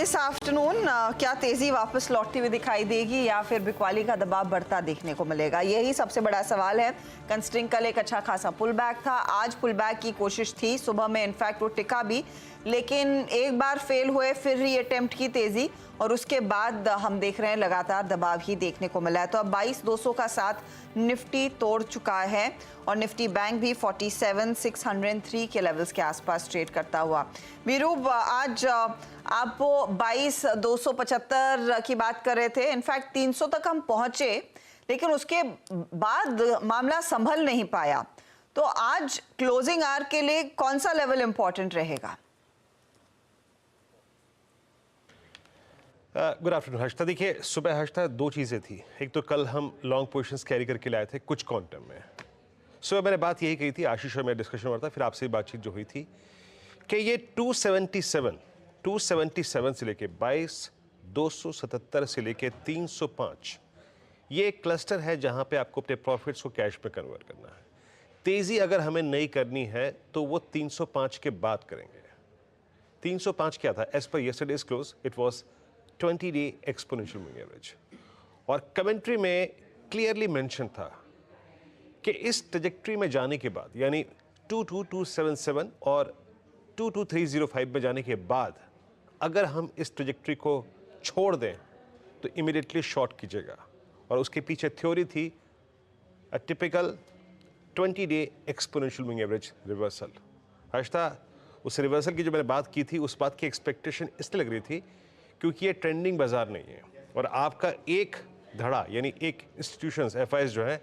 This afternoon क्या तेजी वापस लौटती हुई दिखाई देगी या फिर बिकवाली का दबाव बढ़ता देखने को मिलेगा, यही सबसे बड़ा सवाल है। कंसिडरिंग कल एक अच्छा खासा पुल बैक था, आज पुल बैक की कोशिश थी, सुबह में इनफैक्ट वो टिका भी, लेकिन एक बार फेल हुए, फिर रीअटेम्प्ट की तेजी और उसके बाद हम देख रहे हैं लगातार दबाव ही देखने को मिला है। तो अब 22,200 का साथ निफ्टी तोड़ चुका है और निफ्टी बैंक भी 47,603 के लेवल्स के आसपास ट्रेड करता हुआ। वीरू, आज आप वो 22,275 की बात कर रहे थे, इनफैक्ट 300 तक हम पहुंचे, लेकिन उसके बाद मामला संभल नहीं पाया। तो आज क्लोजिंग आवर के लिए कौन सा लेवल इंपॉर्टेंट रहेगा? Good afternoon Harshata. देखिए, सुबह हर्षता दो चीज़ें थी। एक तो कल हम लॉन्ग पोजीशंस कैरी करके लाए थे कुछ क्वांटम में। सुबह मैंने बात यही कही थी, आशीष और मेरा डिस्कशन हुआ था, फिर आपसे बातचीत जो हुई थी कि ये 277 से लेके 22,277 से लेके 305 ये एक क्लस्टर है जहां पे आपको अपने प्रॉफिट्स को कैश में कन्वर्ट करना है। तेज़ी अगर हमें नहीं करनी है तो वो 305 के बाद करेंगे। 305 क्या था? As per yesterday's close it was 20-day exponential moving average और कमेंट्री में क्लियरली मेंशन था कि इस ट्रैजेक्टरी में जाने के बाद, यानी 22277 और 22305 में जाने के बाद अगर हम इस ट्रैजेक्टरी को छोड़ दें तो इमीडिएटली शॉर्ट कीजिएगा। और उसके पीछे थ्योरी थी a typical 20-day exponential moving average reversal. Harshata, उस रिवर्सल की जो मैंने बात की थी, उस बात की एक्सपेक्टेशन इसलिए लग रही थी क्योंकि ये ट्रेंडिंग बाजार नहीं है और आपका एक धड़ा यानी एक इंस्टीट्यूशंस एफआईएस जो है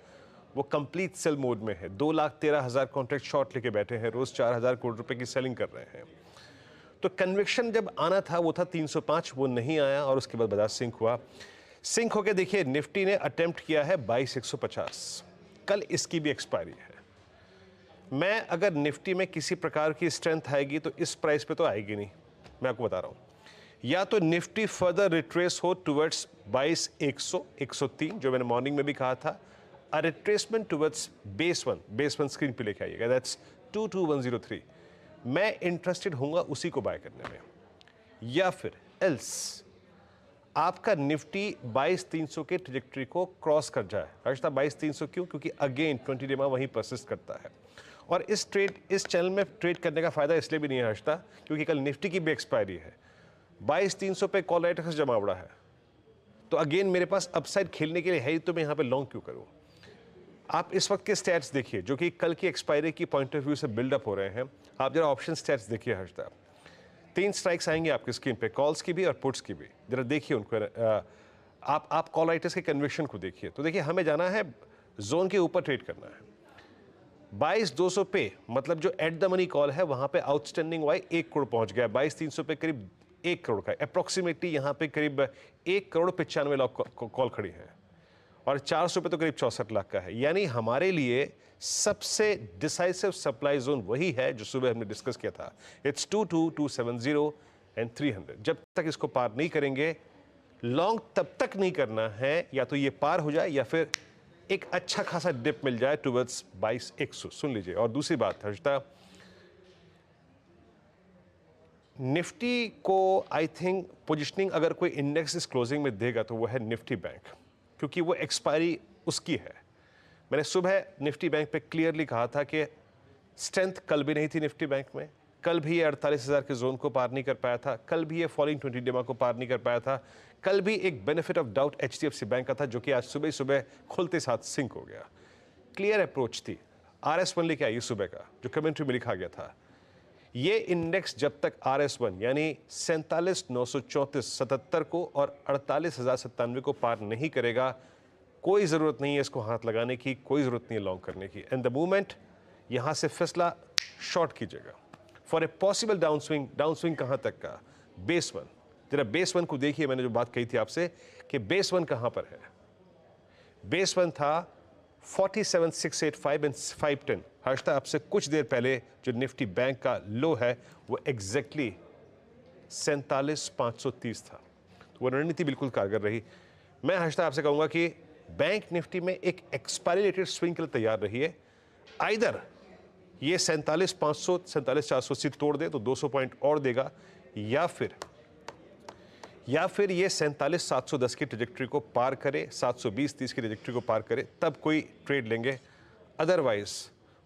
वो कंप्लीट सेल मोड में है। 2,13,000 कॉन्ट्रैक्ट शॉर्ट लेके बैठे हैं, रोज 4,000 करोड़ रुपए की सेलिंग कर रहे हैं। तो कन्विक्शन जब आना था वो था 305, वो नहीं आया और उसके बाद बाजार सिंक हुआ। सिंक होके देखिए निफ्टी ने अटेम्प्ट किया है 22,150, कल इसकी भी एक्सपायरी है। मैं अगर निफ्टी में किसी प्रकार की स्ट्रेंथ आएगी तो इस प्राइस पे तो आएगी नहीं, मैं आपको बता रहा हूँ। या तो निफ्टी फर्दर रिट्रेस हो टुवर्ड्स 22,100, 103 जो मैंने मॉर्निंग में भी कहा था, a retracement towards base one screen पे लेके आइएगा, दैट्स 22103। मैं इंटरेस्टेड होऊंगा उसी को बाय करने में। या फिर एल्स आपका निफ्टी 22,300 के ट्रैजेक्टरी को क्रॉस कर जाए। हर्षता, 22,300 क्यों? क्योंकि अगेन 20 डे वहीं परसिस्ट करता है और इस चैनल में ट्रेड करने का फायदा इसलिए भी नहीं है हर्षता क्योंकि कल निफ्टी की भी एक्सपायरी है। 22,300 पे कॉल राइट जमा हुआ है, तो अगेन मेरे पास अपसाइड खेलने के लिए है ही, तो मैं यहाँ पे लॉन्ग क्यों करूँ? आप इस वक्त के स्टैट्स देखिए जो कि कल की एक्सपायरी की पॉइंट ऑफ व्यू से बिल्डअप हो रहे हैं। आप जरा ऑप्शन स्टैट्स देखिए हर्षता, 3 स्ट्राइक्स आएंगे आपकी स्क्रीन पे, कॉल्स की भी और पुट्स की भी। जरा देखिए उनको, आप कॉल राइटर्स के कन्विक्शन को देखिए। तो देखिए हमें जाना है जोन के ऊपर ट्रेड करना है। 22,200 पे मतलब जो एट द मनी कॉल है वहां पे आउटस्टैंडिंग वाई 1 करोड़ पहुंच गया। 22,300 पे करीब 1 करोड़ का अप्रोक्सीमेटली यहाँ पे करीब 1,95 लाख कॉल खड़ी है और 400 पे तो करीब 64 लाख का है। यानी हमारे लिए सबसे डिसाइसिव सप्लाई जोन वही है जो सुबह हमने डिस्कस किया था, इट्स 22,270 एंड 300। जब तक इसको पार नहीं करेंगे लॉन्ग तब तक नहीं करना है, या तो ये पार हो जाए या फिर एक अच्छा खासा डिप मिल जाए टुवर्ड्स 22,100। सुन लीजिए। और दूसरी बात हर्षता, निफ्टी को आई थिंक पोजिशनिंग अगर कोई इंडेक्स इस क्लोजिंग में देगा तो वो है निफ्टी बैंक, क्योंकि वो एक्सपायरी उसकी है। मैंने सुबह निफ्टी बैंक पे क्लियरली कहा था कि स्ट्रेंथ कल भी नहीं थी निफ्टी बैंक में, कल भी ये 48,000 के जोन को पार नहीं कर पाया था, कल भी ये फॉलिंग 20 डेमा को पार नहीं कर पाया था, कल भी एक benefit of doubt HDFC bank का था जो कि आज सुबह सुबह खुलते साथ सिंक हो गया। क्लियर अप्रोच थी, RS1 लेके आई सुबह का जो कमेंट्री में लिखा गया था। ये इंडेक्स जब तक RS1 यानी 47,934 77 को और 48,097 को पार नहीं करेगा, कोई ज़रूरत नहीं है इसको हाथ लगाने की, कोई ज़रूरत नहीं है लॉन्ग करने की। एंड द मूवमेंट यहाँ से फैसला शॉर्ट कीजिएगा for a possible down swing कहाँ तक का? बेस वन, जरा बेस वन को देखिए। मैंने जो बात कही थी आपसे कि बेस वन कहाँ पर है, बेस वन था 47,685 एंड 510। हर्षता, आपसे कुछ देर पहले जो निफ्टी बैंक का लो है वो एग्जैक्टली 47,530 था, तो वो रणनीति बिल्कुल कारगर रही। मैं हर्षता आपसे कहूंगा कि बैंक निफ्टी में एक एक्सपायरी रिलेटेड स्विंग के लिए तैयार रहिए। आइदर ये 47,500 47,480 तोड़ दे तो 200 पॉइंट और देगा, या फिर या फिर ये 47,710 की ट्रेजेक्ट्री को पार करे, 720-30 की ट्रेजेक्ट्री को पार करे, तब कोई ट्रेड लेंगे। अदरवाइज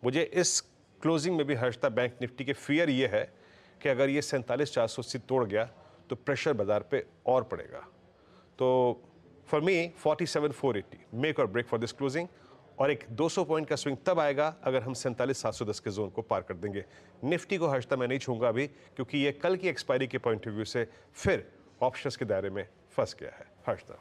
मुझे इस क्लोजिंग में भी हर्षदा बैंक निफ्टी के फियर ये है कि अगर ये 47,480 तोड़ गया तो प्रेशर बाजार पे और पड़ेगा। तो फॉर मी 47,480 मेक और ब्रेक फॉर दिस क्लोजिंग, और एक 200 पॉइंट का स्विंग तब आएगा अगर हम 47,710 के जोन को पार कर देंगे। निफ्टी को हर्षदा मैं नहीं छूंगा अभी, क्योंकि ये कल की एक्सपायरी के पॉइंट ऑफ व्यू से फिर ऑप्शंस के दायरे में फंस गया है। हर्षदा।